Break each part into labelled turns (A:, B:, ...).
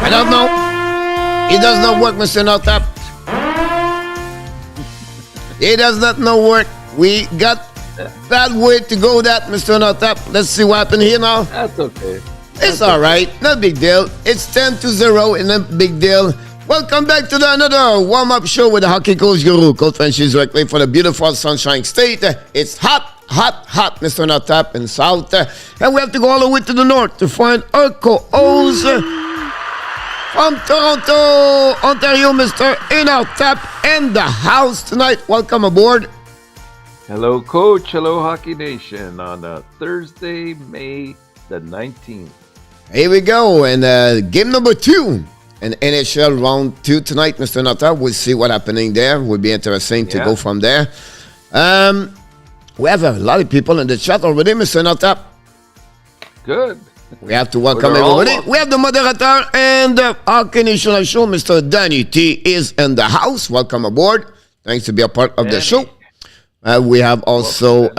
A: I don't know. It does not work, Mr. ENORTAP. It does not work. We got that way to go that, Mr. ENORTAP. Let's see what happened here now.
B: That's okay.
A: It's all right. No big deal. It's 10-0 and a big deal. Welcome back to another warm-up show with the hockey coach Guru. Coach Francis directly for the beautiful Sunshine State. It's hot, Mr. ENORTAP in South. And we have to go all the way to the north to find our co-host from Toronto, Ontario, Mr. ENORTAP in the house tonight. Welcome aboard.
B: Hello, Coach. Hello, Hockey Nation. On Thursday, May the 19th.
A: Here we go. And game number 2 in NHL round 2 tonight, Mr. ENORTAP. We'll see what's happening there. Will be interesting to go from there. We have a lot of people in the chat already, Mr. ENORTAP.
B: Good.
A: We have to welcome everybody. We have the moderator and the Hockey National Show, Mr. Danny T, is in the house. Welcome aboard. Thanks to be a part of the show. We have also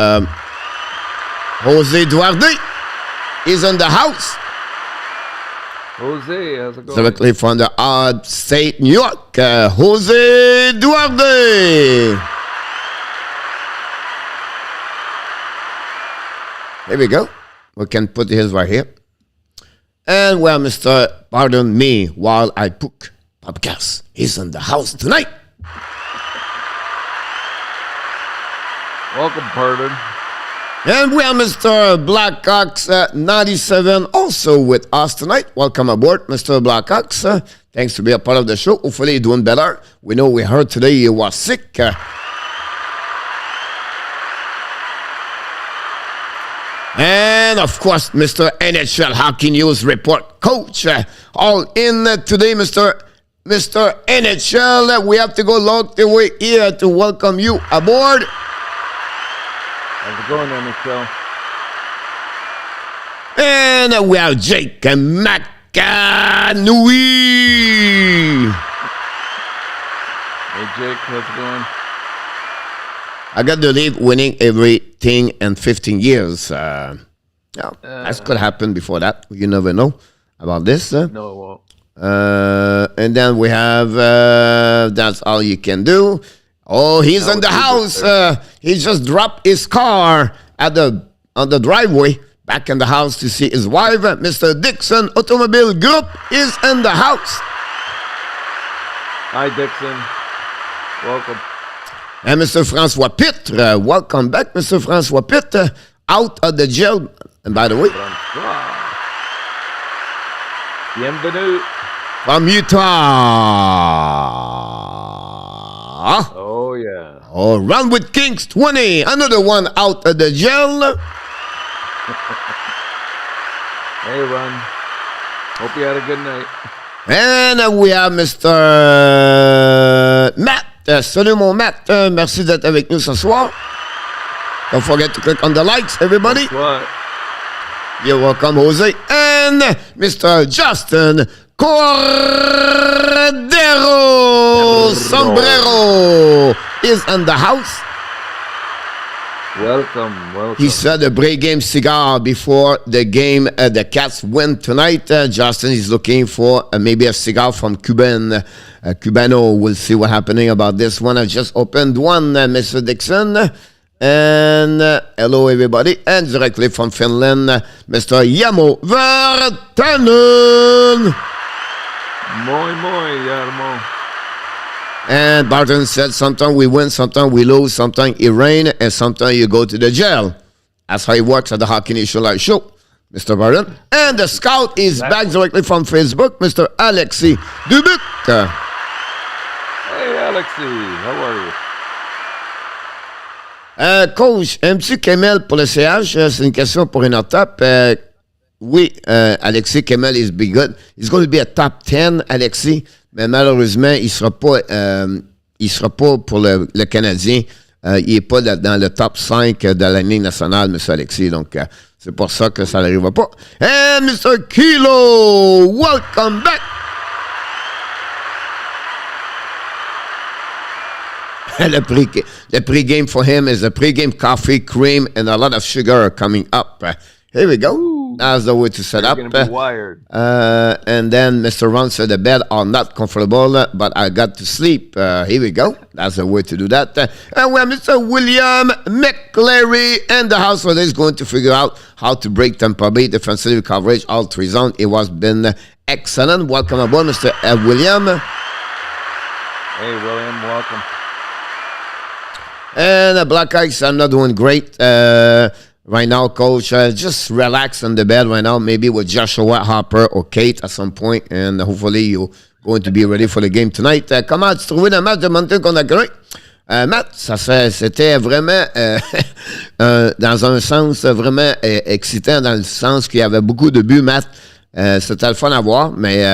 A: Jose Duarte is in the house.
B: Jose, how's it going?
A: Directly from the upstate New York, Jose Duarte. There we go. We can put his right here. And well, Mr. Pardon Me While I Pook podcast is in the house tonight.
B: Welcome, Pardon.
A: And we have Mr. Blackhawks 97 also with us tonight. Welcome aboard, Mr. Blackhawks. Thanks to be a part of the show. Hopefully you're doing better. We know we heard today you were sick. And, of course, Mr. NHL Hockey News Report Coach. All in today, Mr. NHL. We have to go long the way here to welcome you aboard.
B: How's it going there, Michelle?
A: And we have Jake McAnooey.
B: Hey, Jake, how's it going?
A: I got the lead winning everything in 15 years. That could happen before that. You never know about this.
B: No, it won't.
A: And then we have That's All You Can Do. Oh, he's in the house. He just dropped his car on the driveway back in the house to see his wife. Mr. Dixon Automobile Group is in the house.
B: Hi, Dixon. Welcome.
A: And Mr. François Pitre, welcome back, Mr. François Pitre, out of the jail. And by the way,
B: bienvenue
A: from Utah.
B: Oh, yeah.
A: Oh, Run with Kings 20, another one out of the jail.
B: Hey, Ron. Hope you had a good night.
A: And we have Mr. Matt. Salut mon Matt, merci d'être avec nous ce soir. Don't forget to click on the likes, everybody.
B: What?
A: You're welcome, Jose. And Mr. Justin Cordero Sombrero is in the house.
B: Welcome.
A: He said a pre-game cigar before the game. The Cats win tonight. Justin is looking for maybe a cigar from Cubano. We'll see what's happening about this one. I just opened one, Mr. Dixon. And hello, everybody. And directly from Finland, Mr. Yamo Vartanen.
B: Moi, Yarmo.
A: And Barton said, sometimes we win, sometimes we lose, sometimes it rains, and sometimes you go to the jail. That's how it works at the Hockey Nation Live Show, Mr. Barton. And the scout is back directly from Facebook, Mr. Alexis Dubuc.
B: Hey, Alexis, how are you?
A: Coach, un petit Kemel pour le CH, c'est une question pour une ENORTAP. Oui, Alexis Kemel is be good. He's going to be a top 10, Alexis. Mais malheureusement, il sera pas pour le Canadien. Il n'est pas dans le top 5 de la Ligue nationale, M. Alexis. Donc, c'est pour ça que ça n'arrivera pas. And Mr. Kilo, welcome back. The pre-game for him is a pre-game coffee, cream, and a lot of sugar coming up. Here we go. That's the way to set
B: You're
A: up.
B: going to be wired.
A: And then Mr. Ron said the bed are not comfortable, but I got to sleep. Here we go. That's the way to do that. And we have Mr. William McCleary in the house, so he's going to figure out how to break Tampa Bay defensive coverage, all three zones. It was been excellent. Welcome aboard, Mr. William.
B: Hey, William, welcome.
A: And the Black Ice are not doing great. Right now, Coach, just relax on the bed right now, maybe with Joshua Harper or Kate at some point, and hopefully you're going to be ready for the game tonight. Comment as-tu trouvé le match de Moncton qu'on a gagné? Matt, c'était vraiment, dans un sens, vraiment excitant, dans le sens qu'il y avait beaucoup de buts, Matt. C'était le fun à voir, mais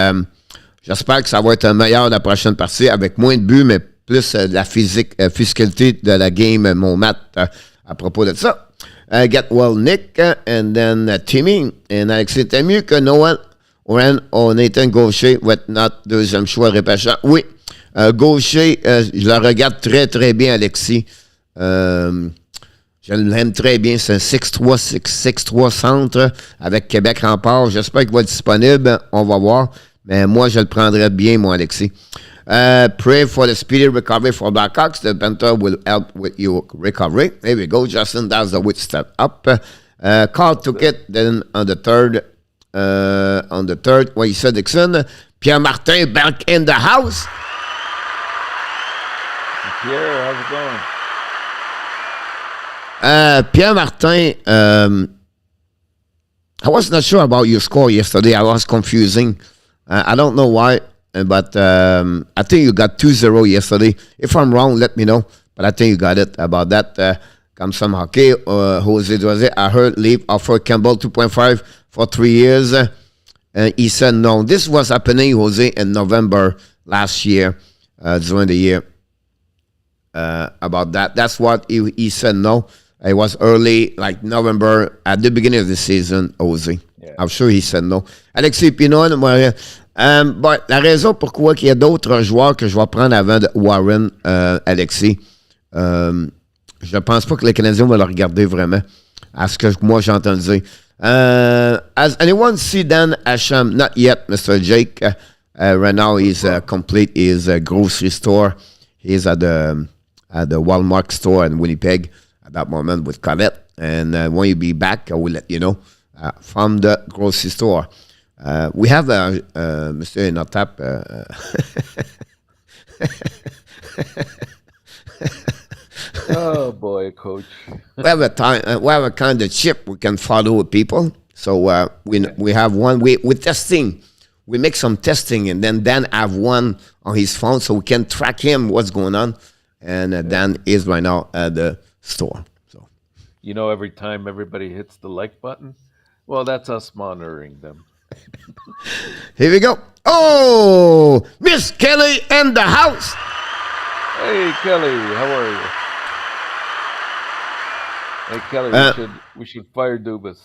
A: j'espère que ça va être meilleur la prochaine partie, avec moins de buts, mais plus de la physicalité de la game, mon Matt, à propos de ça. Get well, Nick, and then Timmy. And Alexis, c'était mieux que Noël Oren ou Nathan Gaucher, with not deuxième choix repêchant. Oui, Gaucher, je le regarde très, très bien, Alexis. Je l'aime très bien. C'est un 6'3 centre avec Québec Rempart. J'espère qu'il va être disponible. On va voir. Mais moi, je le prendrais bien, moi, Alexis. Pray for the speedy recovery for Blackhawks. The Panther will help with your recovery. There we go, Justin. That's the way to step up. Carl took it. Then on the third, what you said, Dixon. Pierre Martin back in the house.
B: Pierre, how's it going?
A: Pierre Martin, I was not sure about your score yesterday. I was confusing. I don't know why. But I think you got 2-0 yesterday. If I'm wrong, let me know. But I think you got it about that. Come some hockey. Jose Doise, I heard leave offer Campbell 2.5 for 3 years. And he said no. This was happening, Jose, in November last year, during the year. About that. That's what he said no. It was early, like November, at the beginning of the season, Jose. Yeah. I'm sure he said no. Alexis Pinot, bon, la raison pourquoi il y a d'autres joueurs que je vais prendre avant de Warren, Alexis, je pense pas que les Canadiens vont le regarder vraiment, à ce que moi j'ai entendu dire. Has anyone seen Dan Asham? Not yet, Mr. Jake. Right now he's complete his grocery store. He's at the Walmart store in Winnipeg at that moment with Colette. And when you be back, I will let you know from the grocery store. We have Mr. ENORTAP.
B: Oh boy, Coach.
A: We have a kind of chip we can follow with people. So we have one. We're testing. We make some testing, and then Dan have one on his phone, so we can track him what's going on. And Dan is right now at the store. So,
B: you know, every time everybody hits the like button, well, that's us monitoring them.
A: Here we go. Oh, Miss Kelly in the house.
B: Hey, Kelly, how are you? Hey, Kelly, we should fire Dubas.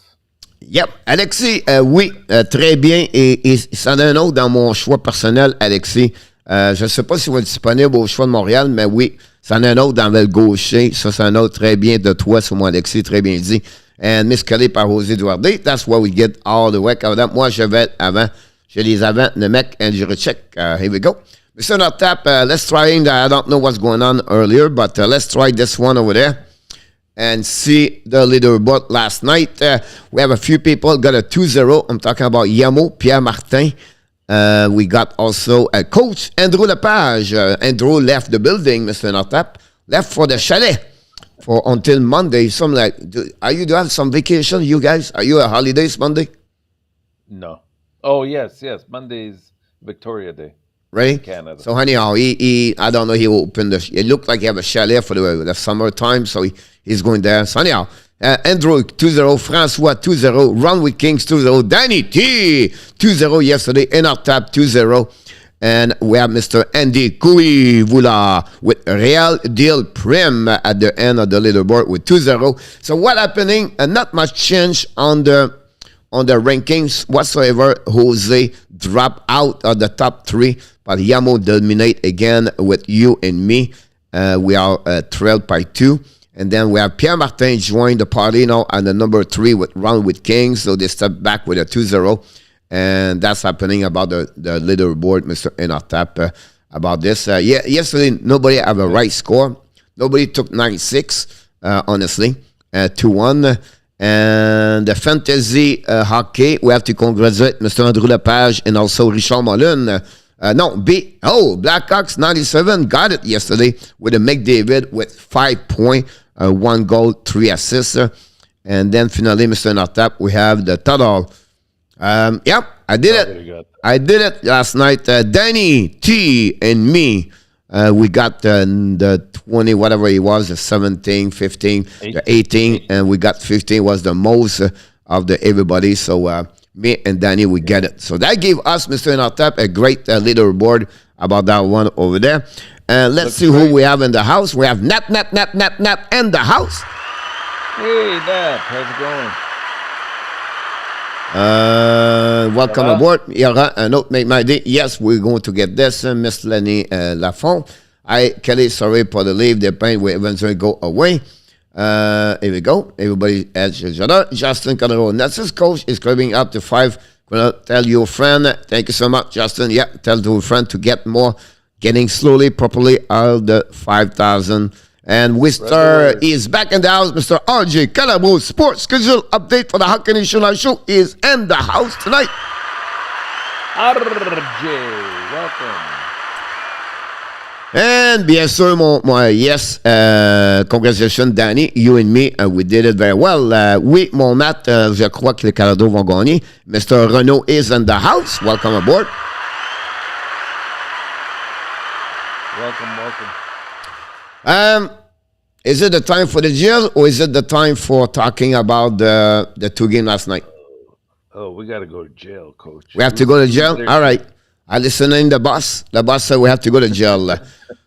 A: Yep. Alexis, oui, très bien. Et c'en est un autre dans mon choix personnel, Alexis. Je ne sais pas s'il va être disponible au choix de Montréal, mais oui, c'en est un autre dans le gaucher. Ça, c'est un autre très bien de toi, sur moi, Alexis, très bien dit. And Miss Kelly par José Duarte. That's why we get all the work out of that. Moi, je vais avant. Je les avant, le mec, and je recheck. Here we go. Mr. ENORTAP, let's try. I don't know what's going on earlier, but let's try this one over there and see the leaderboard last night. We have a few people got a 2-0. I'm talking about Yamo, Pierre Martin. We got also a coach, Andrew Lepage. Andrew left the building, Mr. ENORTAP, left for the chalet for until Monday. Some like, do you have some vacation, you guys? Are you on holidays Monday?
B: No. Oh, yes. Monday's Victoria Day.
A: Right?
B: Canada.
A: So anyhow, he I don't know, he opened it looked like he have a chalet for the summertime, so he's going there. So anyhow, Andrew 2-0, François 2-0, Ron with Kings 2-0, Danny T 2-0 yesterday, ENORTAP 2-0, and we have Mr. Andy Kuivula with Real Deal Prim at the end of the leaderboard with 2-0. So what happening? Not much change on the rankings whatsoever. Jose dropped out of the top 3, but Yamo dominate again with you and me. We are trailed by 2. And then we have Pierre Martin join the party now at the number 3 with round with Kings. So they step back with a 2-0. And that's happening about the leaderboard, Mr. ENORTAP, about this. Yesterday, nobody have a right score. Nobody took 96, honestly, 2-1. And the fantasy hockey, we have to congratulate Mr. Andrew Lepage and also Richard Mullen. Blackhawks 97 got it yesterday with a McDavid with 5 points, 1 goal, 3 assists. And then finally, Mr. ENORTAP, we have the total. I did it. I did it last night. Danny, T, and me, we got the 20, whatever it was, the 17, 15, 18. The 18, and we got 15 was the most of the everybody. So me and Danny, we get it. So that gave us, Mr. ENORTAP, a great leaderboard about that one over there. And let's see who we have in the house. We have Nap in the house.
B: Hey, Nap, how's it going?
A: Welcome aboard. Note make my day. Yes, we're going to get this. Miss Lenny Lafont. Kelly, sorry for the leave. The pain will eventually go away. Here we go. Everybody has each other. Justin Conroe. Nets' coach is climbing up to 5. Tell your friend. Thank you so much, Justin. Yeah, tell to a friend to get more. Getting slowly, properly out of the 5,000. And Mr. is back in the house. Mr. RJ Calabo Sports Schedule Update for the Hockey Nation Live Show is in the house tonight.
B: RJ, welcome.
A: And bien sûr, yes, congratulations, Danny, you and me, we did it very well. Oui, mon Nat, je crois que les Canados vont gagner. Mr. Renault is in the house. Welcome aboard.
B: Welcome.
A: Is it the time for the jail or is it the time for talking about the 2 games last night?
B: Oh, we got to go to jail, Coach.
A: We have to go to jail? All right. I listen in the boss. The boss said we have to go to jail.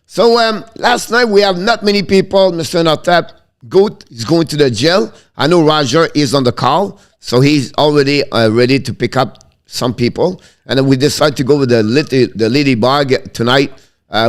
A: So last night we have not many people. Mr. ENORTAP is going to the jail. I know Roger is on the call. So he's already ready to pick up some people. And then we decided to go with the Ladybug tonight.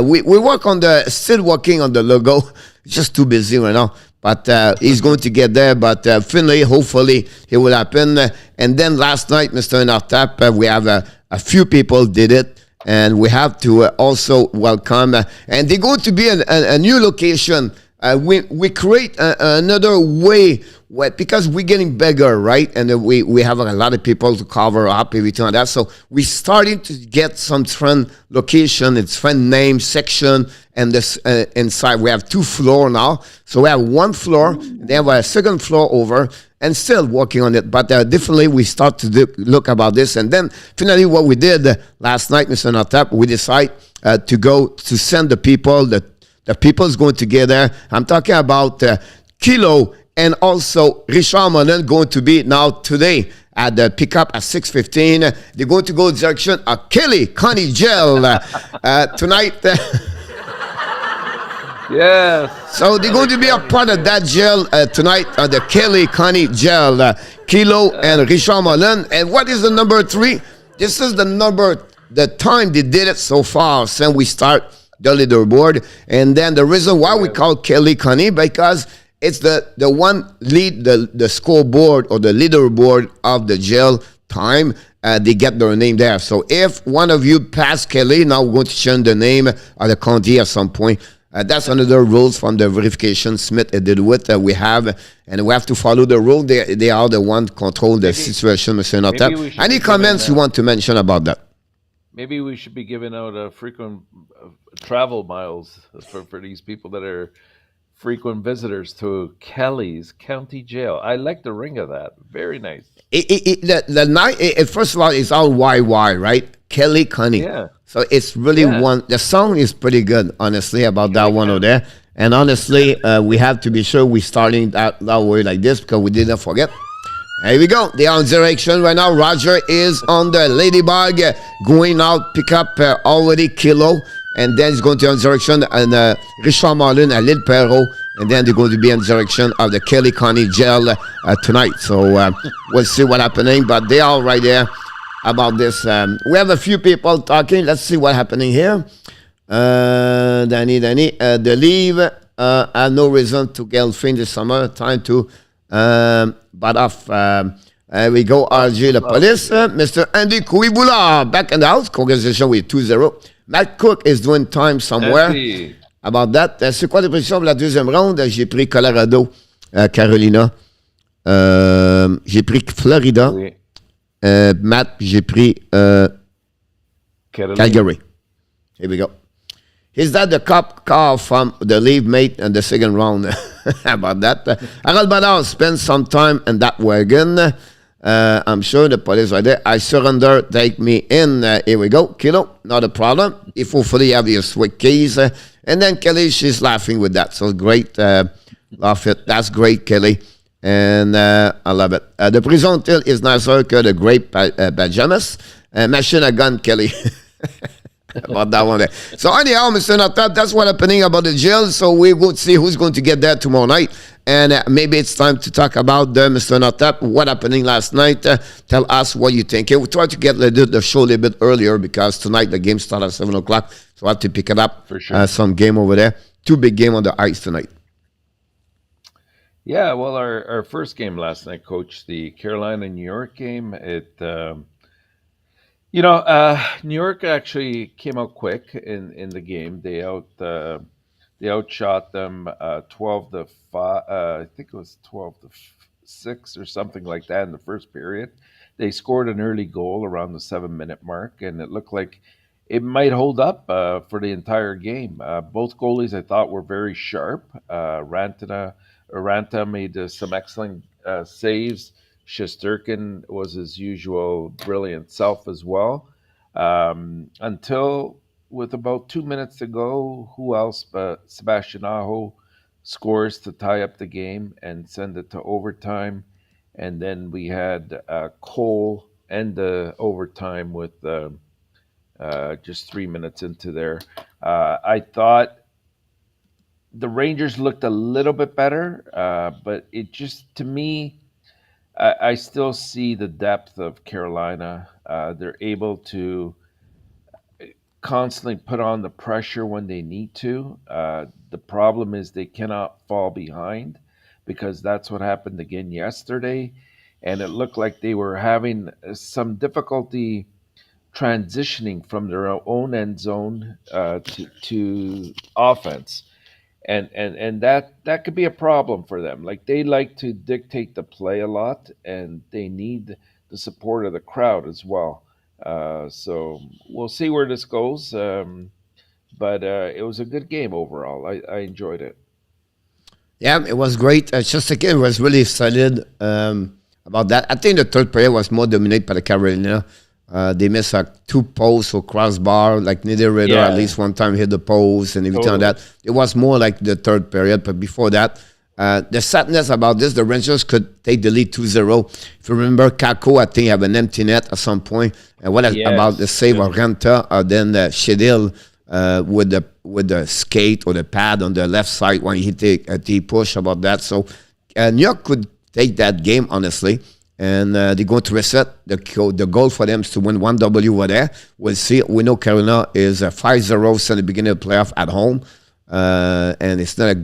A: We work on still working on the logo. It's just too busy right now. But he's going to get there. But finally, hopefully, it will happen. And then last night, Mr. ENORTAP, we have a few people did it. And we have to also welcome. And they're going to be a new location. We create another way because we're getting bigger, right? And we have a lot of people to cover up everything like that. So we're starting to get some friend location, it's friend name section, and this inside we have 2 floors now. So we have 1 floor, then we have a 2nd floor over, and still working on it. But definitely we start to look about this. And then finally what we did last night, Mr. ENORTAP, we decide to go to send the people, the people's going together. I'm talking about Kilo and also Richard Mullen going to be now today at the pickup at 6:15. They're going to go direction of Kelly Connie Gel tonight.
B: Yes.
A: So they're going to be a part of that gel tonight on the Kelly Connie Gel. Kilo and Richard Mullen. And what is the number 3? This is the time they did it so far since we start the leaderboard. And then the reason why we call Kelly Connie, because it's the one lead the scoreboard or the leaderboard of the jail time. They get their name there. So if one of you pass Kelly, now we're going to change the name of the county at some point. That's another rules from the verification Smith did with we have, and we have to follow the rule. They are the one control the situation, Mr. ENORTAP. Any comments you want to mention about that?
B: Maybe we should be giving out frequent travel miles for these people that are frequent visitors to Kelly's County Jail. I like the ring of that. Very nice. First of all, it's all YY, right? Kelly Connie. Yeah. So it's really the song is pretty good, honestly, about that one over there. And honestly, we have to be sure we're starting that way like this because we didn't forget. Here we go. They are in direction right now. Roger is on the Ladybug, going out, pick up already Kilo. And then he's going to in direction and Richard Mullen and Lil Perrault. And then they're going to be in direction of the Kelly Connie Gel tonight. So we'll see what's happening. But they are right there about this. We have a few people talking. Let's see what's happening here. Danny, the leave. I have no reason to get fin this summer. Time to butt off. We go, RG, the police. Mr. Andy Kouiboula, back in the house. Congratulations with 2-0. Matt Cook is doing time somewhere.
C: Merci.
B: About that. C'est quoi les prédictions pour la deuxième ronde? J'ai pris Colorado, Carolina. J'ai pris Florida.
C: Oui.
B: Matt, j'ai pris Calgary. Here we go. Is that the cop car from the leave mate in the second round? How about that? Harold Badal spent some time in that wagon. I'm sure the police are there. I surrender. Take me in. Here we go. Kilo, not a problem. If hopefully you have your sweet keys. And then Kelly, she's laughing with that. So great. Laugh it. That's great, Kelly. And I love it. The prison till is nicer que the grape pajamas. Machine a gun, Kelly. About that one there. So anyhow, Mr. ENORTAP, that's what's happening about the jail. So we will see who's going to get there tomorrow night. And maybe it's time to talk about Mr. ENORTAP, what happening last night. Tell us what you think. We'll try to get the show a little bit earlier because tonight the game starts at 7 o'clock. So I have to pick it up.
C: For sure.
B: Some game over there. 2 big games on the ice tonight.
C: Yeah, well, our first game last night, Coach, the Carolina-New York game, New York actually came out quick in the game. They outshot them 12-5. I think it was 12-6 or something like that in the first period. They scored an early goal around the 7-minute mark, and it looked like it might hold up for the entire game. Both goalies I thought were very sharp. Ranta made some excellent saves. Shesterkin was his usual brilliant self as well. Until with about 2 minutes to go, who else but Sebastian Aho scores to tie up the game and send it to overtime. And then we had Cole end the overtime with just 3 minutes into there. I thought the Rangers looked a little bit better, but it just, to me, I still see the depth of Carolina. They're able to constantly put on the pressure when they need to. The problem is they cannot fall behind because that's what happened again yesterday. And it looked like they were having some difficulty transitioning from their own end zone to offense. And that could be a problem for them. Like, they like to dictate the play a lot, and they need the support of the crowd as well. So we'll see where this goes. But it was a good game overall. I enjoyed it.
B: Yeah, it was great. Just again, was really excited about that. I think the third period was more dominated by the Carolina. They missed 2 posts or crossbar, like Niederreiter at least one time hit the post and everything like that. It was more like the third period, but before that, the sadness about this, the Rangers could take the lead 2-0. If you remember, Kako, I think, have an empty net at some point. And what about the save of Ranta, then Shedil with the skate or the pad on the left side when he push about that. So New York could take that game, honestly. And they're going to reset. The goal for them is to win 1W over there. We'll see. We know Carolina is 5-0 since the beginning of the playoff at home. And it's not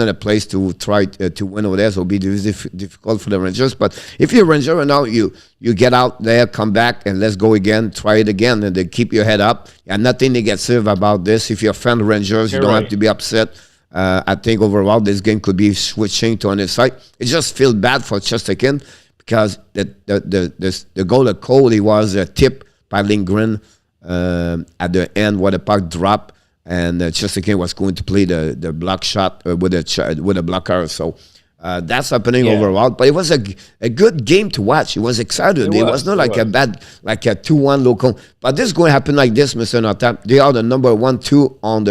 B: a place to try to win over there. So it'll be difficult for the Rangers. But if you're a Ranger now, you get out there, come back, and let's go again, try it again, and then keep your head up. And nothing negative about this. If you're a fan of Rangers, you don't have to be upset. I think overall this game could be switching to on his side. It just feels bad for Chesterkin, because the goal of Cole was a tip by Lindgren at the end where the puck dropped, and Chesterkin was going to play the block shot with a blocker. So that's happening overall. But it was a good game to watch. It was exciting. It was not like a 2-1 local. But this is going to happen like this, Mr. ENORTAP. They are the number 1-2 on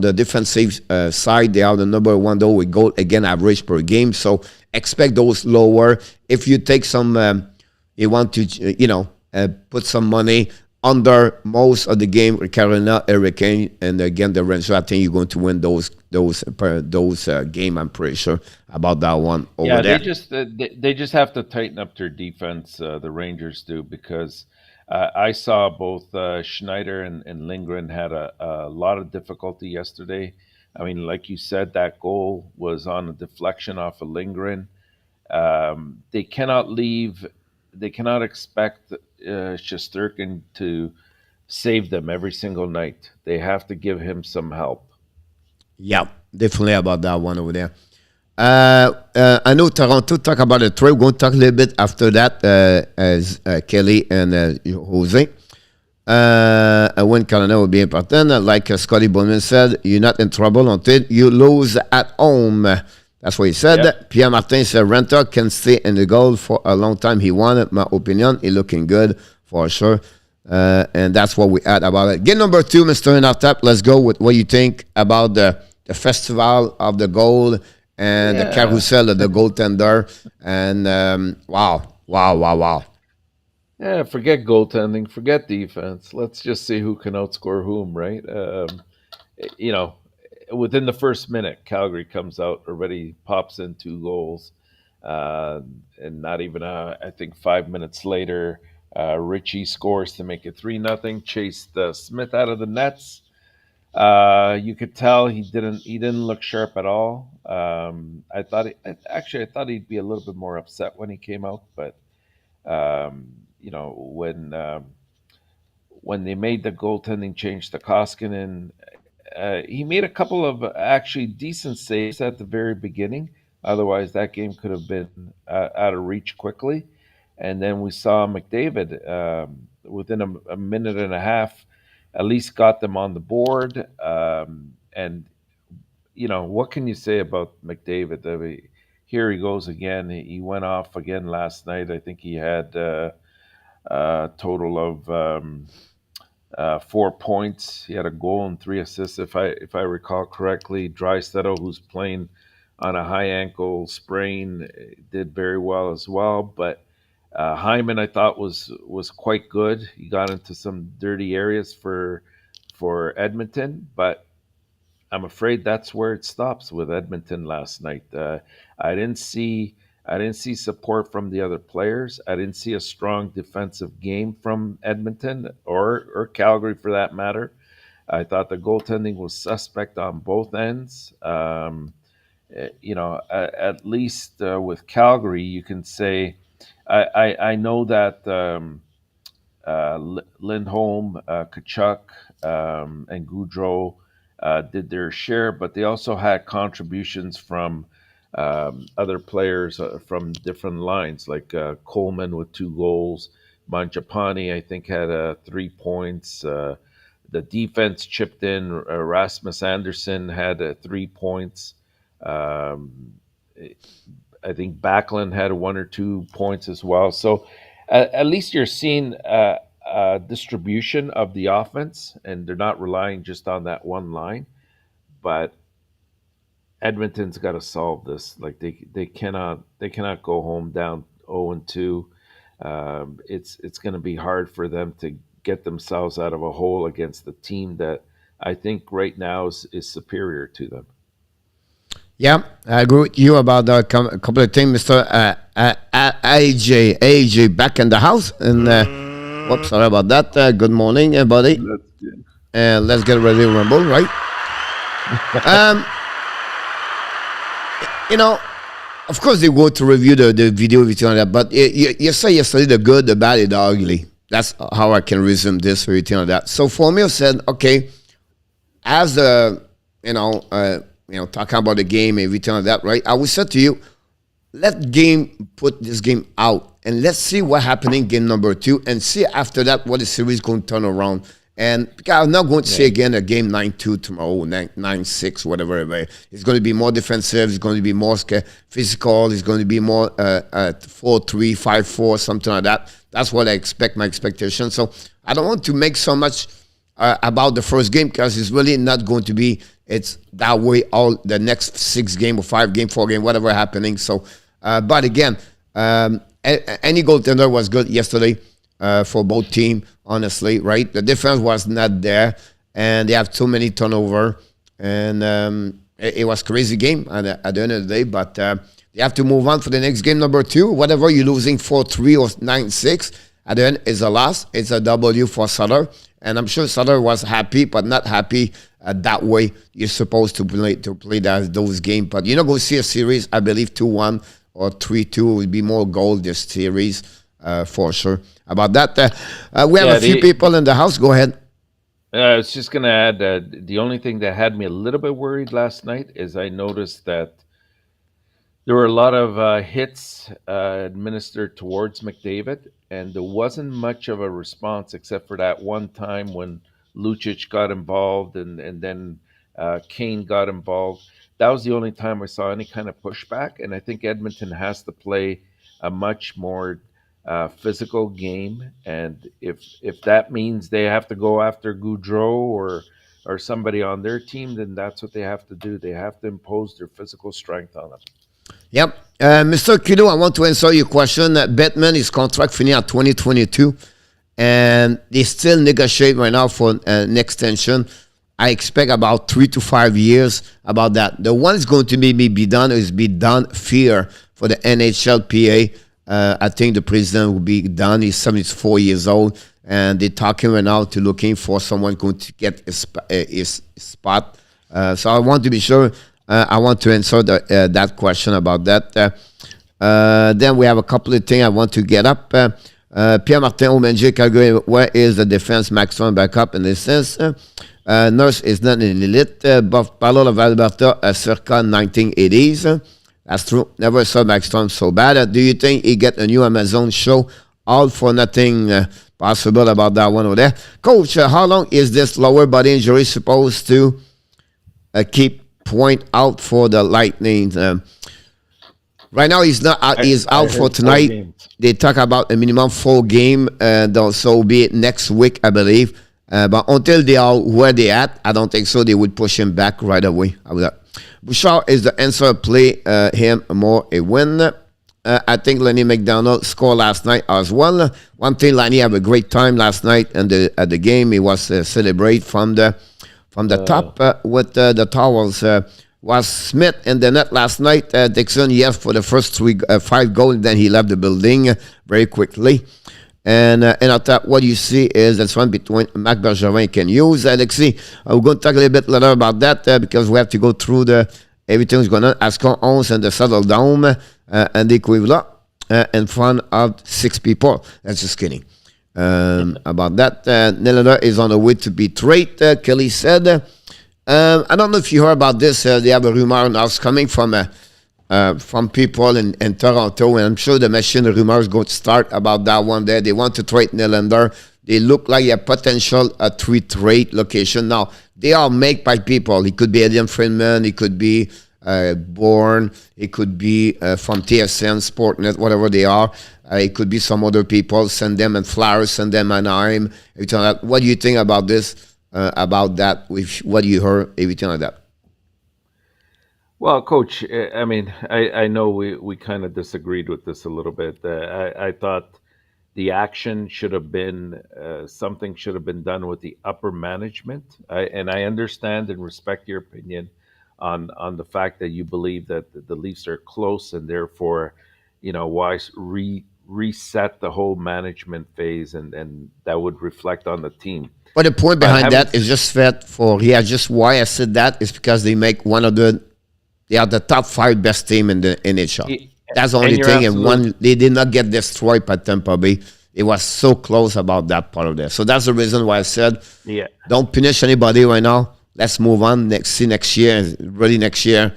B: the defensive side. They are the number 1 though with goal again average per game. So expect those lower. If you take some, you want to, put some money under most of the game, Carolina, Hurricane, and again the Rangers, I think you're going to win those game. I'm pretty sure about that one over there.
C: They just have to tighten up their defense. The Rangers do, because I saw both Schneider and Lindgren had a lot of difficulty yesterday. I mean, like you said, that goal was on a deflection off of Lindgren. They cannot leave. They cannot expect Shesterkin to save them every single night. They have to give him some help.
B: Yeah, definitely about that one over there. I know Toronto talk about the trade. We're going to talk a little bit after that as Kelly and Jose. When Canada will be important, like Scotty Bowman said, you're not in trouble until you lose at home. That's what he said. Yep. Pierre Martin said Renta can stay in the goal for a long time. He won it. My opinion, he's looking good for sure. And that's what we add about it. Game number 2, Mr. ENORTAP. Let's go with what you think about the festival of the goal and the carousel of the goaltender. And wow.
C: Yeah, forget goaltending, forget defense. Let's just see who can outscore whom, right? You know, within the first minute, Calgary comes out, already pops in 2 goals. And not even, I think, 5 minutes later, Ritchie scores to make it 3-0, chased Smith out of the nets. You could tell he didn't look sharp at all. I thought he'd be a little bit more upset when he came out, but you know, when they made the goaltending change to Koskinen, he made a couple of actually decent saves at the very beginning. Otherwise, that game could have been out of reach quickly. And then we saw McDavid within a minute and a half, at least got them on the board. And, you know, what can you say about McDavid? I mean, here he goes again. He went off again last night. I think he had a total of 4 points. He had a goal and 3 assists, if I recall correctly. Draisaitl, who's playing on a high ankle sprain, did very well as well. But Hyman, I thought, was quite good. He got into some dirty areas for Edmonton, but I'm afraid that's where it stops with Edmonton last night. I didn't see support from the other players. I didn't see a strong defensive game from Edmonton or Calgary for that matter. I thought the goaltending was suspect on both ends. You know, at least with Calgary, you can say I know that Lindholm, Tkachuk, and Gaudreau did their share, but they also had contributions from other players from different lines, like Coleman with 2 goals. Mangiapane, I think, had 3 points. The defense chipped in. Rasmus Anderson had 3 points. I think Backlund had 1 or 2 points as well. So at least you're seeing distribution of the offense, and they're not relying just on that one line. But Edmonton's got to solve this. Like they cannot go home down 0-2. It's going to be hard for them to get themselves out of a hole against the team that I think right now is superior to them.
B: Yeah, I agree with you about a couple of things, Mr. AJ back in the house. And whoops, sorry about that. Good morning, everybody. And let's get ready to rumble, right? You know, of course they go to review the video, everything like that. But you say yesterday the good, the bad, and the ugly. That's how I can resume this, everything like that. So for me, I said, okay, as talking about the game, everything like that, right? I would say to you, put this game out, and let's see what happened in game number 2, and see after that what the series is going to turn around. And I'm not going to see again a game 9-2 tomorrow, 9-6, whatever. It's going to be more defensive. It's going to be more physical. It's going to be more 4-3, 5-4, something like that. That's what I expect, my expectation. So I don't want to make so much about the first game, because it's really not going to be it's that way all the next 6 game or 5 game, 4 game, whatever happening. So, but again, any goaltender was good yesterday for both team, honestly, right? The defense was not there, and they have too many turnover, and it was crazy game at the end of the day. But they have to move on for the next game number 2. Whatever you're losing 4-3 or 9-6, at the end is a loss. It's a W for Sutter. And I'm sure Sutter was happy, but not happy that way. You're supposed to play those games, but you're not going to see a series. I believe 2-1 or 3-2 will be more goal this series for sure. About that, we have a few people in the house. Go ahead.
C: I was just going to add the only thing that had me a little bit worried last night is I noticed that there were a lot of hits administered towards McDavid, and there wasn't much of a response except for that one time when Lucic got involved and then Kane got involved. That was the only time I saw any kind of pushback, and I think Edmonton has to play a much more physical game, and if that means they have to go after Goudreau or somebody on their team, then that's what they have to do. They have to impose their physical strength on them.
B: Yep. Mr. Kido, I want to answer your question. Bettman, his contract finished at 2022, and they still negotiate right now for an extension. I expect about 3 to 5 years about that. The one is going to be done is be done fair for the NHLPA. I think the president will be done. He's 74 years old, and they're talking right now to looking for someone going to get his spot. So I want to be sure. I want to answer that question about that. Then we have a couple of things I want to get up. Pierre-Martin Omenje, Calgary, where is the defense maximum backup in this sense? Nurse is not in elite. Buffalo of Alberta, circa 1980s. That's true. Never saw Backstrom so bad. Do you think he get a new Amazon show? All for nothing possible about that one over there. Coach, how long is this lower body injury supposed to keep point out for the Lightning? Right now, he's not. He's out for tonight. They talk about a minimum 4 game, and also be it next week, I believe. But until they are where they at, I don't think so. They would push him back right away. Bouchard is the answer. Play him more a win. I think Lenny McDonald scored last night as well. One thing, Lenny had a great time last night and at the game. He was celebrate from the top with the towels. Was Smith in the net last night. Dixon, yes, for the first 5 goals. Then he left the building very quickly. And I thought what you see is that's one between Marc Bergevin can use. Alexi, we're going to talk a little bit later about that because we have to go through everything's going on. Ascon 11 and the Saddle Dome and the Cuivla in front of 6 people. That's just kidding. About that, Nylander is on the way to be traded, Kelly said. I don't know if you heard about this. They have a rumor now coming from people in Toronto, and I'm sure the rumor is going to start about that one there. They want to trade Nylander. They look like a potential 3-trade location. Now, they are made by people. It could be Adrian Friedman. It could be Bourne. It could be from TSN, Sportnet, whatever they are. It could be some other people. Send them and Flowers, send them Anaheim. Everything like that. What do you think about this? About that? What you heard? Everything like that.
C: Well, Coach, I mean, I know we kind of disagreed with this a little bit. I thought the action should have been something should have been done with the upper management. And I understand and respect your opinion on the fact that you believe that the Leafs are close and therefore, why reset the whole management phase and that would reflect on the team.
B: But the point behind that is just just why I said that is because they make they are the top 5 best team in the NHL. That's the only thing. And they did not get destroyed by Tampa Bay. It was so close about that part of there. So that's the reason why I said, don't punish anybody right now. Let's move on. Next year. Really next year.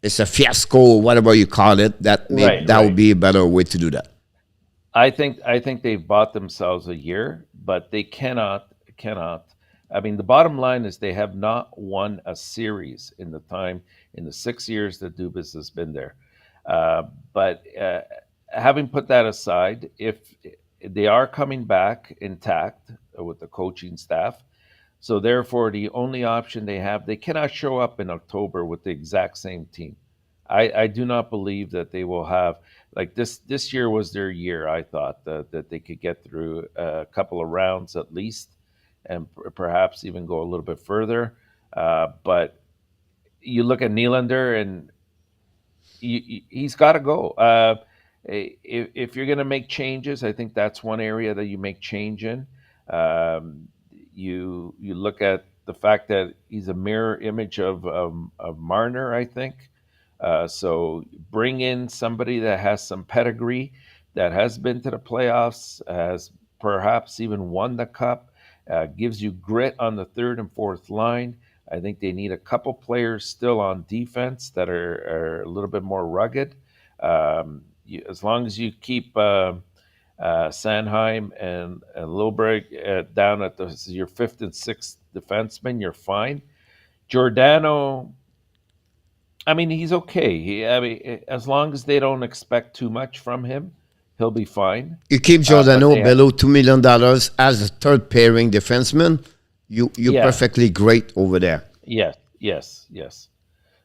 B: It's a fiasco, whatever you call it. That would be a better way to do that.
C: I think they've bought themselves a year, but they cannot. I mean, the bottom line is they have not won a series in the 6 years that Dubas has been there. But having put that aside, if they are coming back intact with the coaching staff, so therefore the only option they cannot show up in October with the exact same team. I do not believe that they will have, like this year was their year, I thought, that they could get through a couple of rounds at least and perhaps even go a little bit further. But you look at Nylander and he's got to go. If you're going to make changes, I think that's one area that you make change in. You look at the fact that he's a mirror image of Marner, I think. So bring in somebody that has some pedigree, that has been to the playoffs, has perhaps even won the cup, gives you grit on the third and fourth line. I think they need a couple players still on defense that are a little bit more rugged. As long as you keep Sanheim and Lilberg down at your fifth and sixth defenseman, you're fine. Giordano, I mean, he's okay. As long as they don't expect too much from him, he'll be fine.
B: You keep Giordano below $2 million as a third pairing defenseman, you're perfectly great over there.
C: Yes.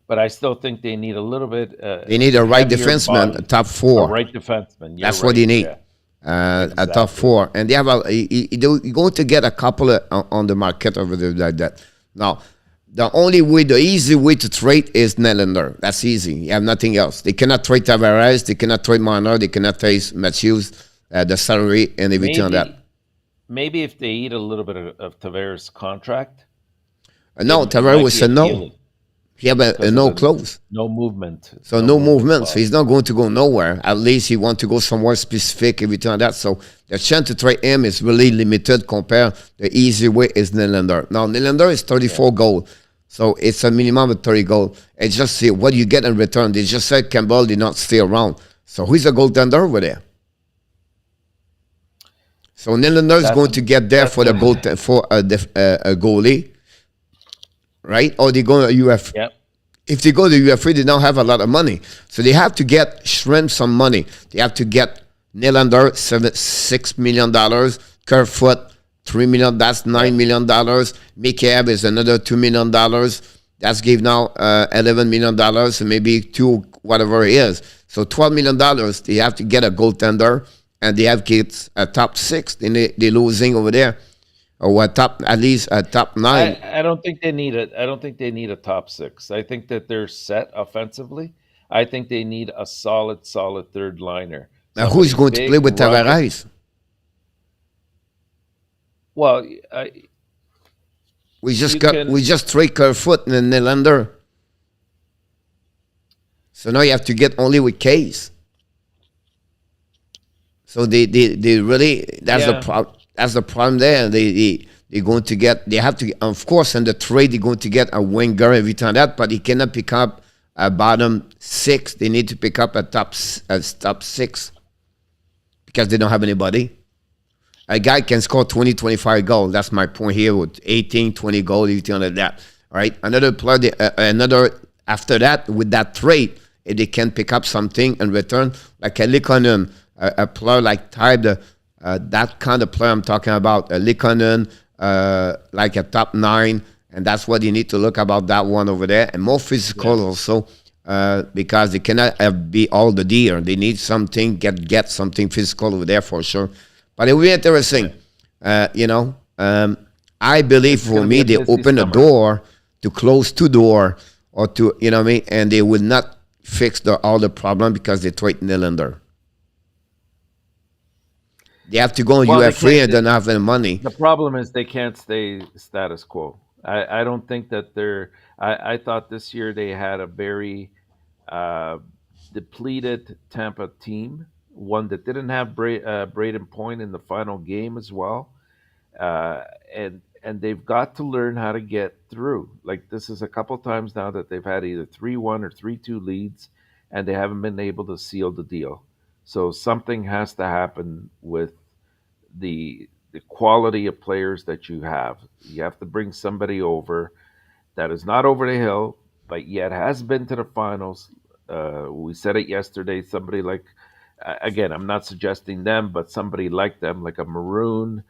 C: But I still think they need a little bit.
B: They need a right defenseman, a top four.
C: A right defenseman.
B: That's right, what they need. Yeah. Exactly. A top four. And they have you're going to get a couple on the market over there like that. Now, the easy way to trade is Nylander. That's easy. You have nothing else. They cannot trade Tavares. They cannot trade Marner. They cannot trade Matthews, the salary and everything on that.
C: Maybe if they eat a little bit of Tavares' contract.
B: No, Tavares said no. Yeah, but no close.
C: No movement.
B: So no movement. So he's not going to go nowhere. At least he wants to go somewhere specific, everything like that. So the chance to trade him is really limited compared. The easy way is Nylander. Now, Nylander is 34 goals. So it's a minimum of 30 goals. And just see what you get in return. They just said Campbell did not stay around. So who's a goaltender over there? So Nylander is going to get there for the goal for a goalie. Right? Or they go to UF.
C: Yep.
B: If they go to UFA, they don't have a lot of money. So they have to get Shrimp some money. They have to get Nylander, $6 million. Kerfoot, $3 million. That's $9 million. MICHEL is another $2 million. That's give now $11 million. So maybe two, whatever it is. So $12 million. They have to get a goaltender. And they have kids a top six. They're losing over there. Or at least a top nine.
C: I don't think they need it. I don't think they need a top six. I think that they're set offensively. I think they need a solid third liner.
B: Now, who's going to play with Tavares?
C: Well,
B: we just trade Kerfoot and Nylander. So now you have to get only with Case. So they really that's the problem there. They're going to get, they have to, of course, in the trade, they're going to get a winger every time that, but he cannot pick up a bottom six. They need to pick up a top six because they don't have anybody. A guy can score 20, 25 goals. That's my point here with 18, 20 goals, everything like that. All right. Another player, after that, with that trade, if they can pick up something in return, like a Likonen, a player like Tyde, that kind of player I'm talking about, Likonen, like a top nine, and that's what you need to look about that one over there. And more physical also, because they cannot be all the deer. They need something, get something physical over there for sure. But it will be interesting. I believe for me, they open a door to close two door or to, you know what I mean, and they will not fix all the problem because they trade Nylander. They have to go on UFA and don't have any money.
C: The problem is they can't stay status quo. I don't think that they're... I thought this year they had a very depleted Tampa team, one that didn't have Braden Point in the final game as well. And they've got to learn how to get through. Like, this is a couple times now that they've had either 3-1 or 3-2 leads, and they haven't been able to seal the deal. So something has to happen with the quality of players that you have. You have to bring somebody over that is not over the hill, but yet has been to the finals. We said it yesterday, somebody like, again, I'm not suggesting them, but somebody like them, like a Maroon,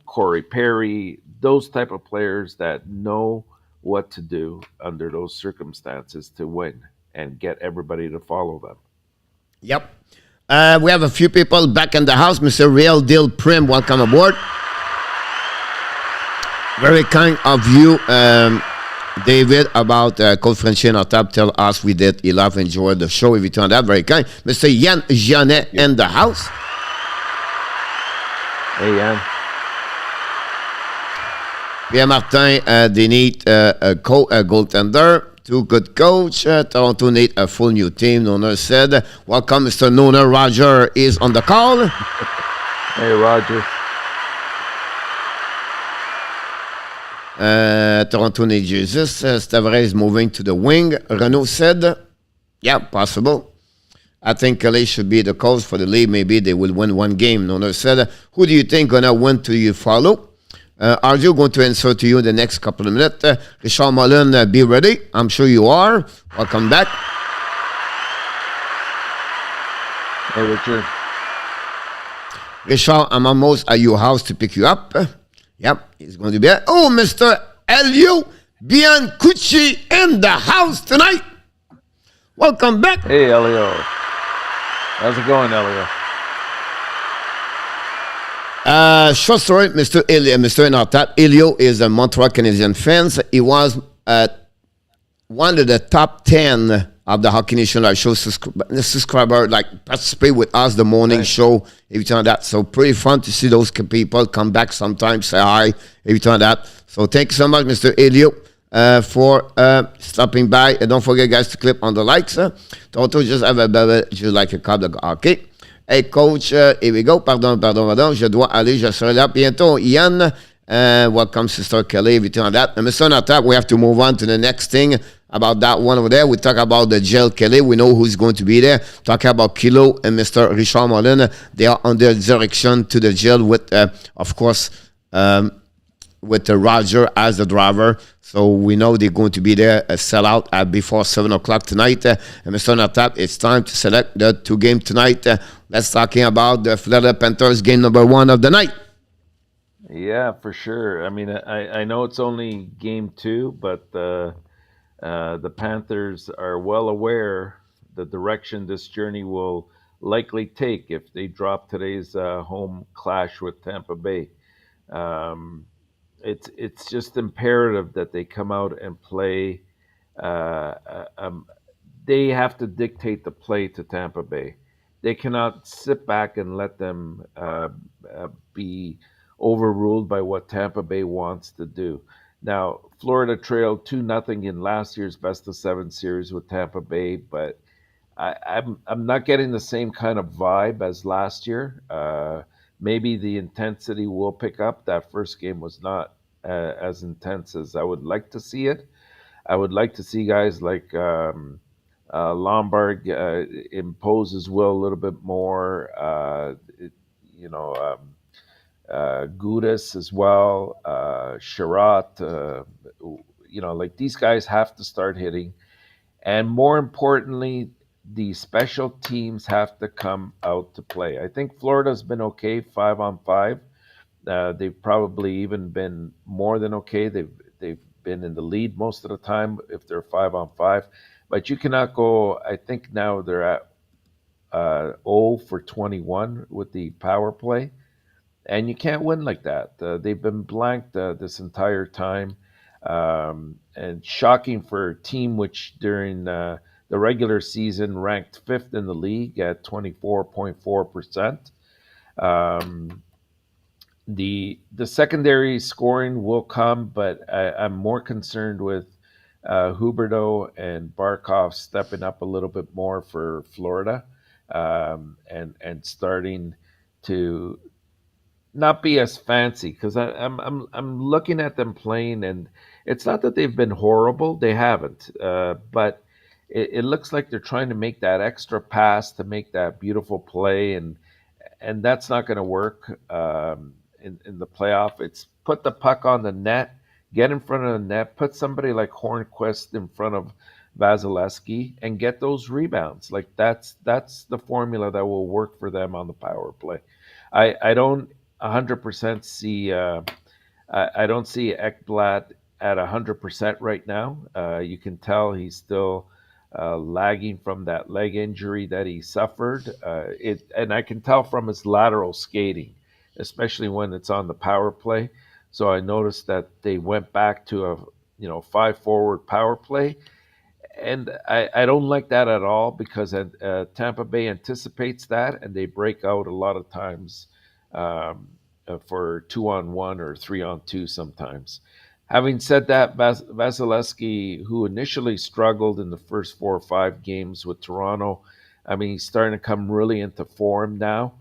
C: Corey Perry, those type of players that know what to do under those circumstances to win and get everybody to follow them.
B: Yep. We have a few people back in the house. Mr. Real Deal Prim, welcome aboard. Very kind of you, David, about Coach Frenchy and ENORTAP. Tell us we did. He loved and enjoyed the show. Every time that, very kind. Mr. Yann Jeannet in the house.
C: Hey, Yann.
B: Pierre Martin, they need a goaltender. Two good coach. Toronto need a full new team. Nona said, welcome, Mr. Nona. Roger is on the call.
C: Hey, Roger.
B: Toronto needs Jesus. Stavre is moving to the wing. Renault said, yeah, possible. I think Kelly should be the coach for the league. Maybe they will win one game. Nona said, who do you think gonna win to you follow? Are you going to answer to you in the next couple of minutes? Richard Mullen, be ready. I'm sure you are. Welcome back.
C: Hey, Richard.
B: Richard, I'm almost at your house to pick you up. Yep, he's going to be there. Oh, Mr. Elio Biancucci in the house tonight. Welcome back.
C: Hey, Elio. How's it going, Elio?
B: Short story, Mr. ENORTAP. Elio is a Montreal Canadian fan. He was one of the top 10 of the Hockey Nation Live show subscriber, like participate with us the morning show, every time that. So pretty fun to see those people come back sometimes, say hi, every time that. So thank you so much, Mr. Elio, for stopping by. And don't forget, guys, to click on the likes. Toronto just have a beverage, just like a cup of hockey. Hey, coach, here we go. Pardon. Je dois aller. Je serai là bientôt. Ian, welcome, Sister Kelly, everything like that. And Mr. ENORTAP, we have to move on to the next thing about that one over there. We talk about the jail, Kelly. We know who's going to be there. Talking about Kilo and Mr. Richard Mullen. They are under direction to the jail with, of course, with Roger as the driver. So we know they're going to be there, sell out before 7 o'clock tonight. And Mr. ENORTAP, it's time to select the two games tonight. Let's talking about the Florida Panthers game number 1 of the night.
C: Yeah, for sure. I mean, I know it's only game 2, but the Panthers are well aware the direction this journey will likely take if they drop today's home clash with Tampa Bay. It's just imperative that they come out and play. They have to dictate the play to Tampa Bay. They cannot sit back and let them be overruled by what Tampa Bay wants to do. Now, Florida trailed 2-0 in last year's best of 7 series with Tampa Bay, but I'm not getting the same kind of vibe as last year. Maybe the intensity will pick up. That first game was not as intense as I would like to see it. I would like to see guys like Lombard impose his will a little bit more. Gudis as well, Sherratt. Like these guys have to start hitting, and more importantly, the special teams have to come out to play. I think Florida's been okay 5-on-5. They've probably even been more than okay. They've been in the lead most of the time if they're 5-on-5. But you cannot go. I think now they're at 0 for 21 with the power play, and you can't win like that. They've been blanked this entire time, and shocking for a team which during the regular season ranked 5th in the league at 24.4%. The secondary scoring will come, but I'm more concerned with Huberdeau and Barkov stepping up a little bit more for Florida, and starting to not be as fancy, because I'm looking at them playing, and it's not that they've been horrible. They haven't, but it looks like they're trying to make that extra pass to make that beautiful play, and that's not going to work in the playoff. It's put the puck on the net, get in front of the net, put somebody like Hornquist in front of Vasilevsky, and get those rebounds. Like that's the formula that will work for them on the power play. I don't 100% see. I don't see Ekblad at 100% right now. You can tell he's still lagging from that leg injury that he suffered. And I can tell from his lateral skating, especially when it's on the power play. So I noticed that they went back to a 5 forward power play. And I don't like that at all, because Tampa Bay anticipates that, and they break out a lot of times for 2-on-1 or 3-on-2 sometimes. Having said that, Vasilevsky, who initially struggled in the first 4 or 5 games with Toronto, I mean, he's starting to come really into form now.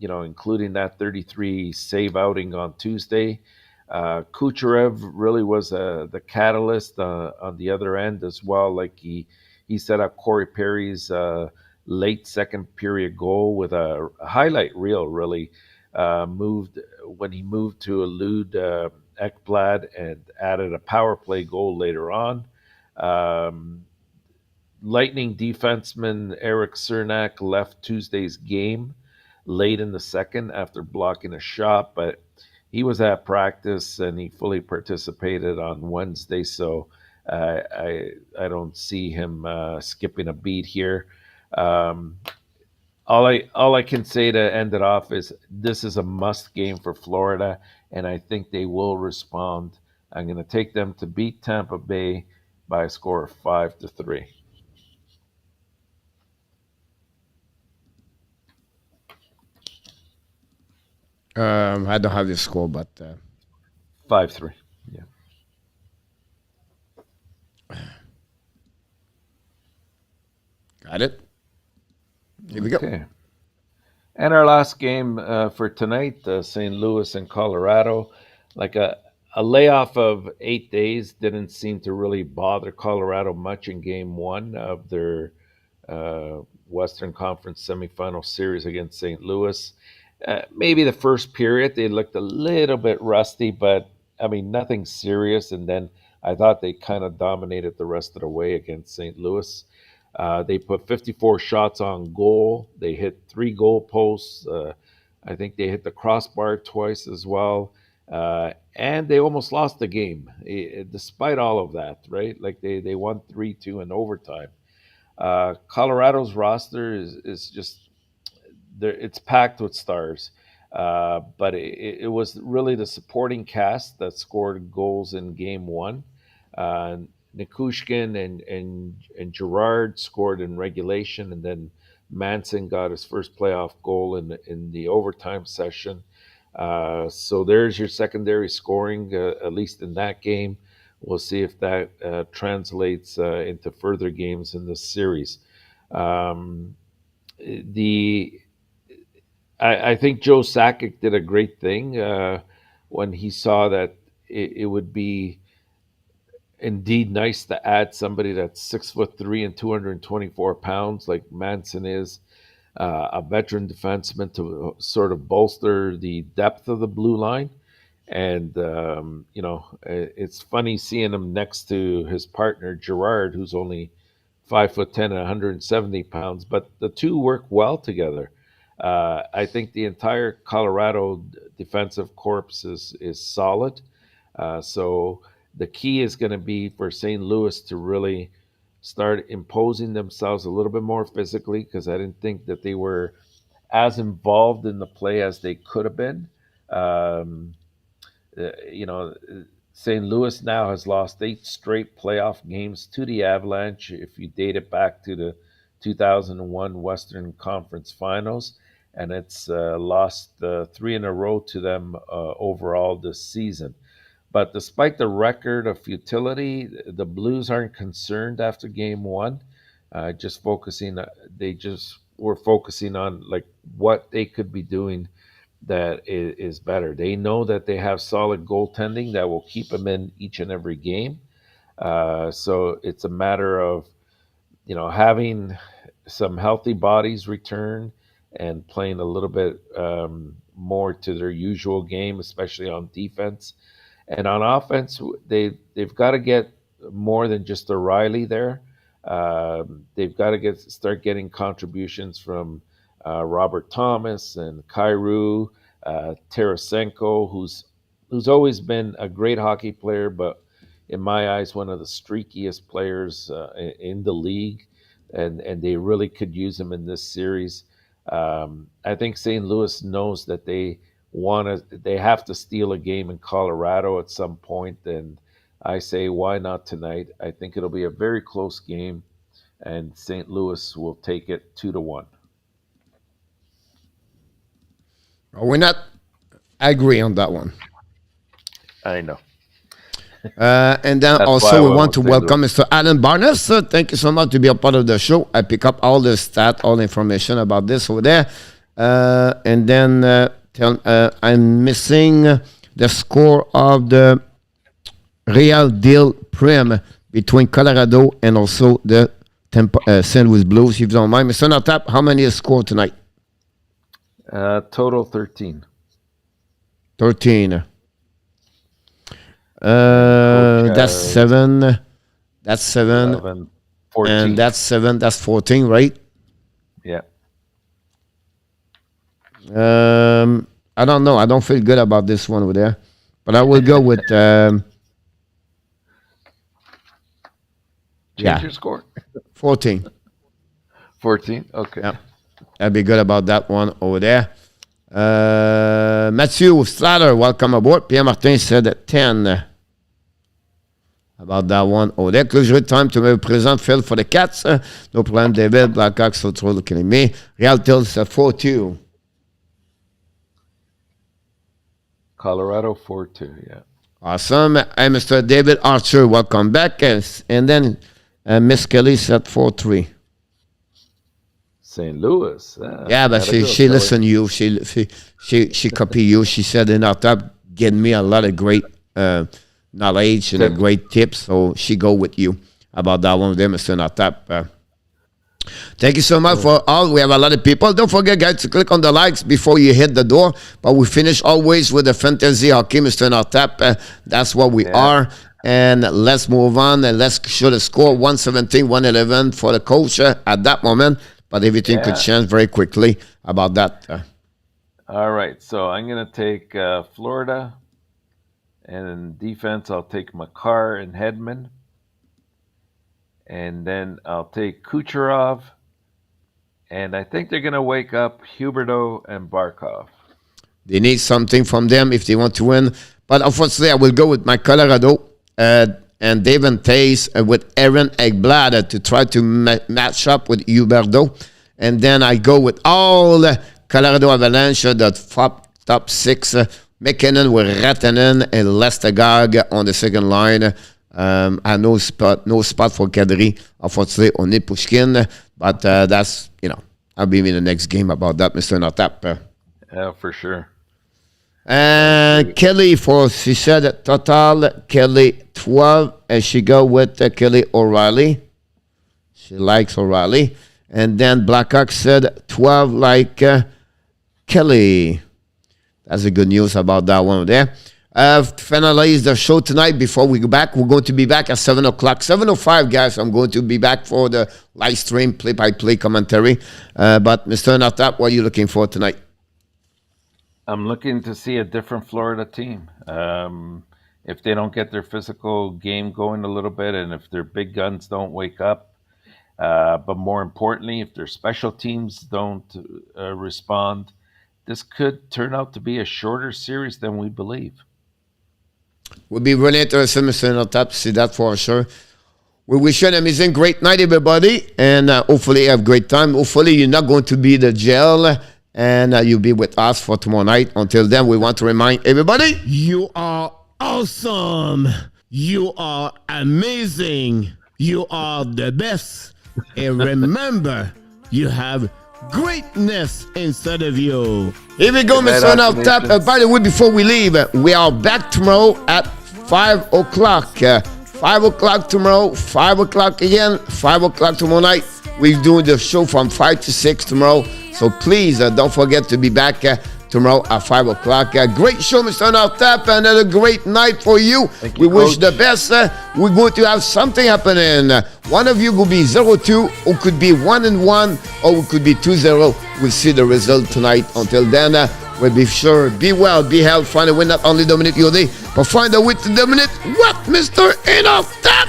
C: Including that 33 save outing on Tuesday. Kucherov really was the catalyst on the other end as well. Like he set up Corey Perry's late second period goal with a highlight reel. Really moved when he moved to elude Ekblad and added a power play goal later on. Lightning defenseman Eric Cernak left Tuesday's game late in the second after blocking a shot, but he was at practice and he fully participated on Wednesday, so I don't see him skipping a beat here. All I can say to end it off is this is a must game for Florida, and I think they will respond. I'm going to take them to beat Tampa Bay by a score of 5-3.
B: I don't have the score, but
C: 5-3. Yeah.
B: Got it. Here we go.
C: Okay. And our last game for tonight, St. Louis and Colorado. Like a layoff of 8 days didn't seem to really bother Colorado much in game one of their Western Conference semifinal series against St. Louis. Maybe the first period, they looked a little bit rusty, but I mean, nothing serious. And then I thought they kind of dominated the rest of the way against St. Louis. They put 54 shots on goal. They hit 3 goal posts. I think they hit the crossbar twice as well. And they almost lost the game, despite all of that, right? Like they won 3-2 in overtime. Colorado's roster is just it's packed with stars. But it was really the supporting cast that scored goals in game one. Nikushkin and Girard scored in regulation, and then Manson got his first playoff goal in the overtime session. So there's your secondary scoring, at least in that game. We'll see if that translates into further games in this series. I think Joe Sakic did a great thing when he saw that it would be indeed nice to add somebody that's 6'3" and 224 pounds like Manson is, a veteran defenseman to sort of bolster the depth of the blue line. And, it's funny seeing him next to his partner, Girard, who's only 5'10" and 170 pounds, but the two work well together. I think the entire Colorado defensive corps is solid. So the key is going to be for St. Louis to really start imposing themselves a little bit more physically, because I didn't think that they were as involved in the play as they could have been. St. Louis now has lost 8 straight playoff games to the Avalanche, if you date it back to the 2001 Western Conference Finals, and it's lost 3 in a row to them overall this season. But despite the record of futility, the Blues aren't concerned after game one. They just were focusing on like what they could be doing that is better. They know that they have solid goaltending that will keep them in each and every game. So it's a matter of, having some healthy bodies return and playing a little bit more to their usual game, especially on defense. And on offense, they've got to get more than just O'Reilly there. They've got to start getting contributions from Robert Thomas and Kyrou, Tarasenko, who's always been a great hockey player, but in my eyes, one of the streakiest players in the league, and they really could use him in this series. I think St. Louis knows that they have to steal a game in Colorado at some point, and I say, why not tonight? I think it'll be a very close game, and St. Louis will take it 2-1.
B: We're not I agree on that one.
C: I know.
B: And then
C: That's
B: also
C: why
B: we
C: I
B: want to
C: won't say
B: welcome Mr. Alan Barnes. Thank you so much to be a part of the show. I pick up all the all the information about this over there. And then I'm missing the score of the Real Deal Prim between Colorado and also the St. Louis Blues. If you don't mind, Mr. ENORTAP, how many is scored tonight?
C: Total 13.
B: 13. That's 7. That's 7.
C: 11, 14.
B: And that's 7. That's 14, right?
C: Yeah.
B: I don't know. I don't feel good about this one over there. But I will go with...
C: Change your score.
B: 14.
C: 14? Okay.
B: Yeah. I'd be good about that one over there. Matthew Slater, welcome aboard. Pierre Martin said 10. About that one over there. Closure time to me present Phil for the Cats. No problem, David. Blackhawks, so throw looking at me. Real Tills 4-2.
C: Colorado 4-2, yeah.
B: Awesome. And Mr. David Archer, welcome back. And then Miss Kelly said 4-3.
C: St. Louis.
B: Yeah, but she listened to you. She copied you. She said ENORTAP getting me a lot of great knowledge and a great tips. So she go with you about that one there, Mr. ENORTAP. Thank you so much for all. We have a lot of people. Don't forget, guys, to click on the likes before you hit the door. But we finish always with the fantasy hockey, Mr. ENORTAP. That's what we are. And let's move on and let's show the score 117, 111 for the coach at that moment. But everything could change very quickly about that.
C: All right. So I'm going to take Florida. And in defense, I'll take Makar and Hedman. And then I'll take Kucherov. And I think they're going to wake up Huberdeau and Barkov.
B: They need something from them if they want to win. But unfortunately, I will go with my Colorado and Devin Tays with Aaron Ekblad to try to match up with Huberdeau. And then I go with all the Colorado Avalanche, the top 6. McKinnon with Ratanen and Lestegard on the second line. And no spot for Kadri. Unfortunately, only Pushkin. But that's, I'll be in the next game about that, Mr. ENORTAP.
C: Yeah, for sure.
B: And Kelly, she said total, Kelly 12. And she go with Kelly O'Reilly. She likes O'Reilly. And then Blackhawk said 12 like Kelly. That's the good news about that one there. To finalize the show tonight before we go back, we're going to be back at 7 o'clock. 7:05, guys, I'm going to be back for the live stream play-by-play commentary. But Mr. ENORTAP, what are you looking for tonight?
C: I'm looking to see a different Florida team. If they don't get their physical game going a little bit and if their big guns don't wake up, but more importantly, if their special teams don't respond, this could turn out to be a shorter series than we believe.
B: We'll be really interested, Mr. ENORTAP, to see that for sure. We wish you an amazing, great night, everybody, and hopefully you have a great time. Hopefully you're not going to be the jail, and you'll be with us for tomorrow night. Until then, we want to remind everybody, you are awesome. You are amazing. You are the best. And remember, you have greatness inside of you. Here we go, Mr. ENORTAP. By the way, before we leave, we are back tomorrow at 5 o'clock. 5 o'clock tomorrow, 5 o'clock again, 5 o'clock tomorrow night. We're doing the show from 5 to 6 tomorrow. So please don't forget to be back tomorrow at 5 o'clock. Great show, Mr. ENORTAP. Another great night for you. We wish the best. We're going to have something happening. One of you will be 0-2, or could be 1-1, or it could be 2-0. We'll see the result tonight. Until then, we'll be sure, be well, be healthy, find a way not only dominate your day, but find a way to dominate what, Mr. ENORTAP?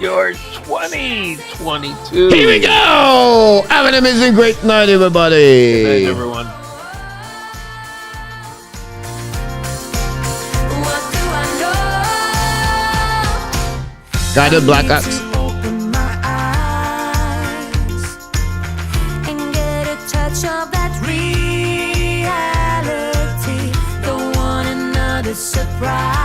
C: Your 2022.
B: Here we go. Have an amazing, great night, everybody.
C: Good night, everyone.
B: Guided Blackhawks.
D: Open my eyes and get a touch of that reality. surprise.